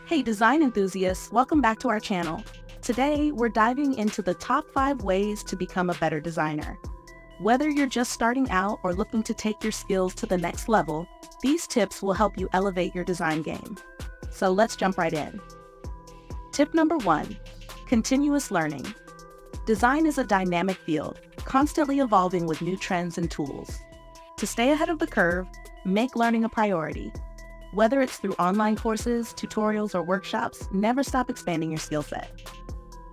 Hey design enthusiasts, welcome back to our channel. Today, we're diving into the top 5 ways to become a better designer. Whether you're just starting out or looking to take your skills to the next level, these tips will help you elevate your design game. So let's jump right in. Tip number 1, continuous learning. Design is a dynamic field, constantly evolving with new trends and tools. To stay ahead of the curve, make learning a priority. Whether it's through online courses, tutorials, or workshops, never stop expanding your skill set.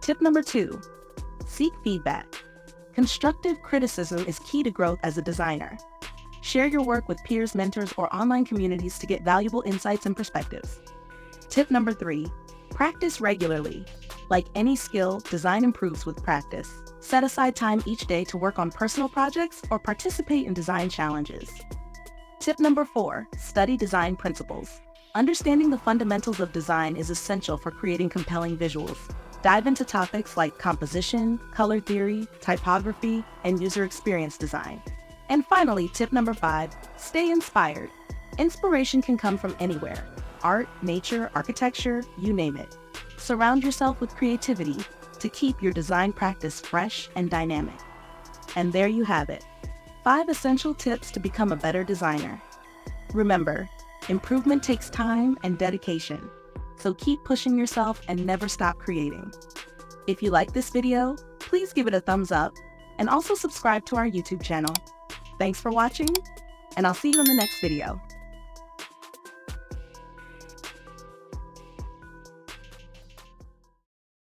Tip number 2, seek feedback. Constructive criticism is key to growth as a designer. Share your work with peers, mentors, or online communities to get valuable insights and perspectives. Tip number 3, practice regularly. Like any skill, design improves with practice. Set aside time each day to work on personal projects or participate in design challenges. Tip number 4, study design principles. Understanding the fundamentals of design is essential for creating compelling visuals. Dive into topics like composition, color theory, typography, and user experience design. And finally, tip number 5, stay inspired. Inspiration can come from anywhere. Art, nature, architecture, you name it. Surround yourself with creativity to keep your design practice fresh and dynamic. And there you have it. 5 essential tips to become a better designer. Remember, improvement takes time and dedication, so keep pushing yourself and never stop creating. If you like this video, please give it a thumbs up and also subscribe to our YouTube channel. Thanks for watching, and I'll see you in the next video.